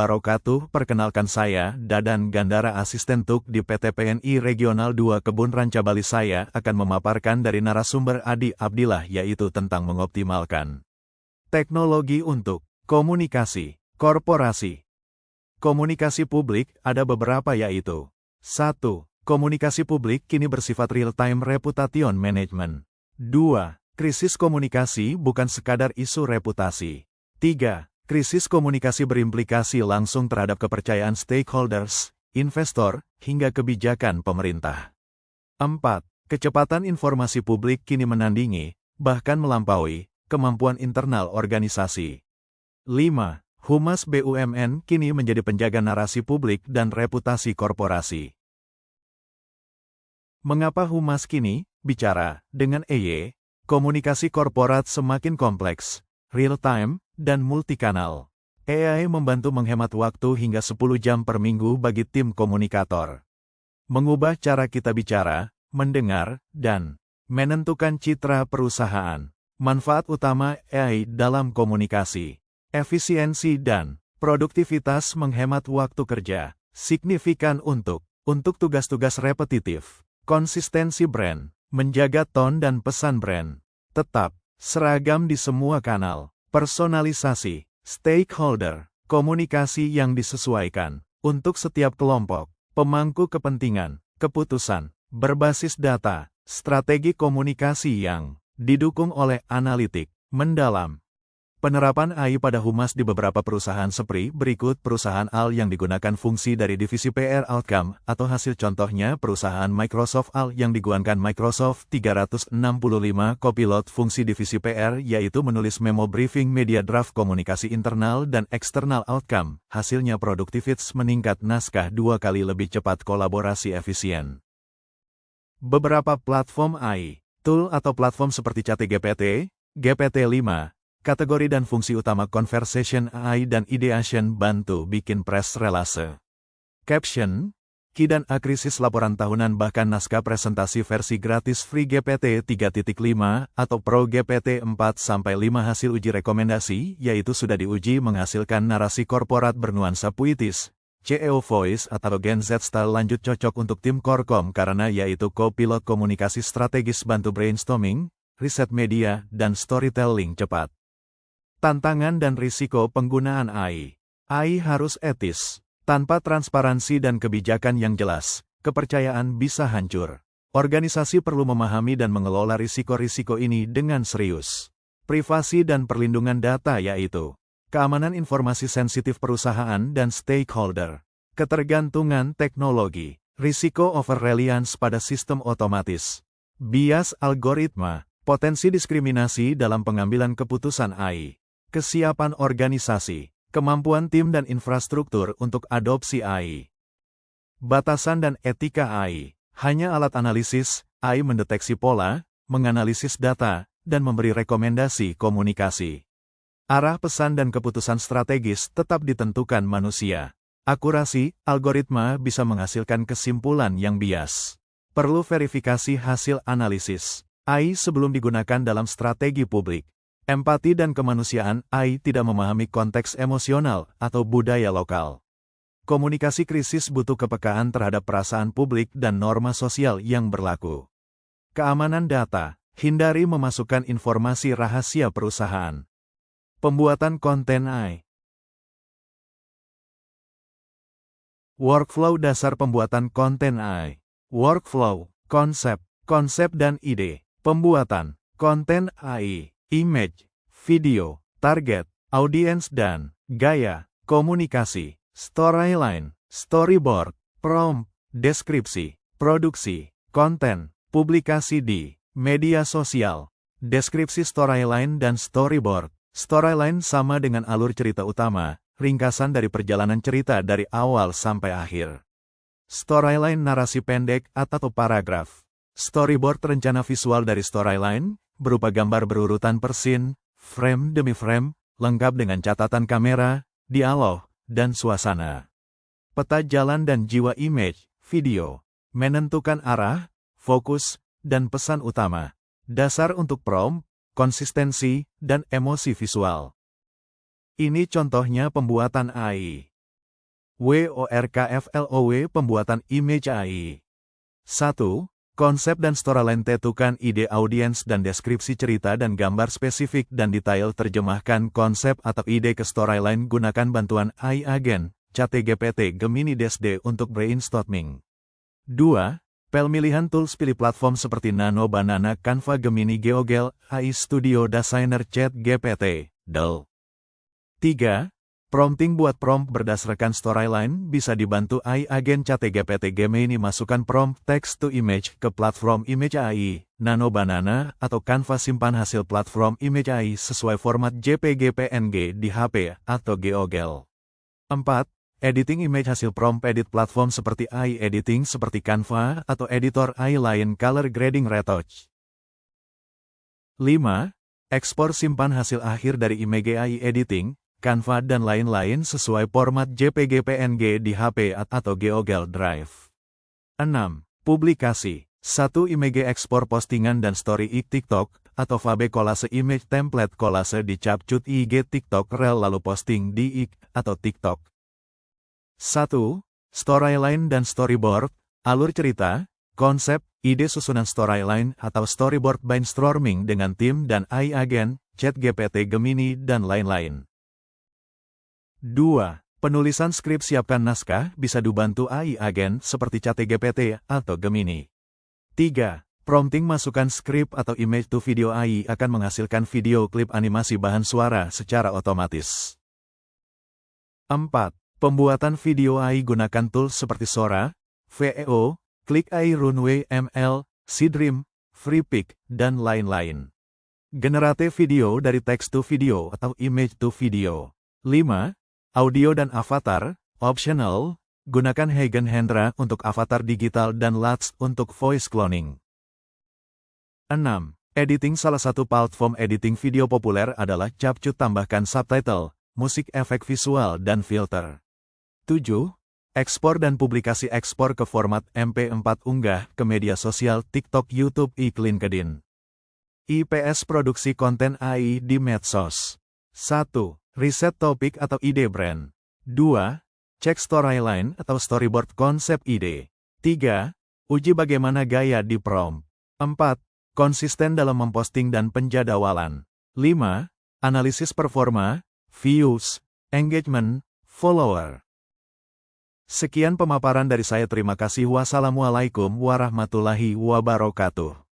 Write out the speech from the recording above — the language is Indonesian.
wabarakatuh. Perkenalkan saya, Dadan Gandara, asisten TUK di PT PNI Regional 2 Kebun Ranca Bali. Saya akan memaparkan dari narasumber Adi Abdillah, yaitu tentang mengoptimalkan teknologi untuk komunikasi korporasi. Komunikasi publik ada beberapa, yaitu 1. Komunikasi publik kini bersifat real-time reputation management. 2. Krisis komunikasi bukan sekadar isu reputasi. 3. Krisis komunikasi berimplikasi langsung terhadap kepercayaan stakeholders, investor, hingga kebijakan pemerintah. 4. Kecepatan informasi publik kini menandingi, bahkan melampaui, kemampuan internal organisasi. 5. Humas BUMN kini menjadi penjaga narasi publik dan reputasi korporasi. Mengapa Humas kini bicara dengan EY? Komunikasi korporat semakin kompleks, real-time, dan multikanal. AI membantu menghemat waktu hingga 10 jam per minggu bagi tim komunikator. Mengubah cara kita bicara, mendengar, dan menentukan citra perusahaan. Manfaat utama AI dalam komunikasi. Efisiensi dan produktivitas, menghemat waktu kerja signifikan untuk tugas-tugas repetitif. Konsistensi brand, menjaga tone dan pesan brand tetap seragam di semua kanal. Personalisasi, stakeholder, komunikasi yang disesuaikan untuk setiap kelompok, pemangku kepentingan, keputusan berbasis data, strategi komunikasi yang didukung oleh analitik mendalam. Penerapan AI pada Humas di beberapa perusahaan seperti berikut. Perusahaan AL yang digunakan fungsi dari divisi PR Outcome atau hasil, contohnya perusahaan Microsoft AL yang digunakan Microsoft 365 Copilot. Fungsi divisi PR yaitu menulis memo briefing, media draft, komunikasi internal dan eksternal. Outcome, hasilnya produktivitas meningkat, naskah 2 kali lebih cepat, kolaborasi efisien. Beberapa platform AI, tool atau platform seperti ChatGPT, GPT-5, kategori dan fungsi utama conversation AI dan ideation, bantu bikin press relase, caption, key dan akrisis laporan tahunan, bahkan naskah presentasi versi gratis free GPT 3.5 atau Pro GPT 4-5. Hasil uji rekomendasi yaitu sudah diuji menghasilkan narasi korporat bernuansa puitis, CEO voice atau Gen Z style, lanjut cocok untuk tim Korkom karena yaitu Copilot komunikasi strategis, bantu brainstorming, riset media, dan storytelling cepat. Tantangan dan risiko penggunaan AI. AI harus etis. Tanpa transparansi dan kebijakan yang jelas, kepercayaan bisa hancur. Organisasi perlu memahami dan mengelola risiko-risiko ini dengan serius. Privasi dan perlindungan data yaitu keamanan informasi sensitif perusahaan dan stakeholder. Ketergantungan teknologi. Risiko over-reliance pada sistem otomatis. Bias algoritma. Potensi diskriminasi dalam pengambilan keputusan AI. Kesiapan organisasi, kemampuan tim dan infrastruktur untuk adopsi AI. Batasan dan etika AI, hanya alat analisis, AI mendeteksi pola, menganalisis data, dan memberi rekomendasi komunikasi. Arah pesan dan keputusan strategis tetap ditentukan manusia. Akurasi, algoritma bisa menghasilkan kesimpulan yang bias. Perlu verifikasi hasil analisis AI sebelum digunakan dalam strategi publik. Empati dan kemanusiaan, AI tidak memahami konteks emosional atau budaya lokal. Komunikasi krisis butuh kepekaan terhadap perasaan publik dan norma sosial yang berlaku. Keamanan data, hindari memasukkan informasi rahasia perusahaan. Pembuatan konten AI. Workflow dasar pembuatan konten AI. Workflow, konsep dan ide. Pembuatan konten AI. Image, video, target, audience dan gaya, komunikasi, storyline, storyboard, prompt, deskripsi, produksi, konten, publikasi di media sosial, deskripsi storyline dan storyboard. Storyline sama dengan alur cerita utama, ringkasan dari perjalanan cerita dari awal sampai akhir. Storyline narasi pendek atau paragraf. Storyboard rencana visual dari storyline, berupa gambar berurutan per scene, frame demi frame, lengkap dengan catatan kamera, dialog, dan suasana. Peta jalan dan jiwa image, video, menentukan arah, fokus, dan pesan utama. Dasar untuk prompt, konsistensi, dan emosi visual. Ini contohnya pembuatan AI. WORKFLOW Pembuatan Image AI. 1. Konsep dan storyline. Tentukan ide audiens dan deskripsi cerita dan gambar spesifik dan detail. Terjemahkan konsep atau ide ke storyline. Gunakan bantuan AI Agent, ChatGPT Gemini DSD untuk brainstorming. 2. Pemilihan tools. Pilih platform seperti Nano, Banana, Canva, Gemini, Geogel, AI Studio Designer, ChatGPT, DALL. 3. Prompting. Buat prompt berdasarkan storyline, bisa dibantu AI Agent ChatGPT Gemini. Masukkan prompt text to image ke platform Image AI, Nano, Banana, atau Canva. Simpan hasil platform Image AI sesuai format JPG PNG di HP atau Geogel. 4. Editing image. Hasil prompt edit platform seperti AI Editing seperti Canva atau editor AI lain. Color grading, retouch. 5. Ekspor. Simpan hasil akhir dari image AI Editing, Canva dan lain-lain sesuai format JPG PNG di HP atau Geogel Drive. 6. Publikasi. 1. Image ekspor postingan dan story TikTok atau Fabe Collage Image Template Collage di CapCut IG TikTok Reel lalu posting di IG atau TikTok. 1. Storyline dan storyboard. Alur cerita, konsep, ide susunan storyline atau storyboard. Brainstorming dengan tim dan AI Agent, ChatGPT Gemini dan lain-lain. 2. Penulisan skrip. Siapkan naskah, bisa dibantu AI Agent seperti ChatGPT atau Gemini. 3. Prompting. Masukkan skrip atau image to video. AI akan menghasilkan video klip animasi bahan suara secara otomatis. 4. Pembuatan video AI. Gunakan tools seperti Sora, VEO, Click AI, Runway ML, Seedream, FreePic, dan lain-lain. Generate video dari text to video atau image to video. 5. Audio dan avatar, optional, gunakan Hagen Hendra untuk avatar digital dan Lutz untuk voice cloning. 6. Editing. Salah satu platform editing video populer adalah CapCut. Tambahkan subtitle, musik, efek visual, dan filter. 7. Ekspor dan publikasi. Ekspor ke format MP4. Unggah ke media sosial TikTok, YouTube, LinkedIn. IPS. Produksi konten AI di medsos. 1. Riset topik atau ide brand. 2. Cek storyline atau storyboard konsep ide. 3. Uji bagaimana gaya di prompt. 4. Konsisten dalam memposting dan penjadwalan. 5. Analisis performa, views, engagement, follower. Sekian pemaparan dari saya. Terima kasih. Wassalamualaikum warahmatullahi wabarakatuh.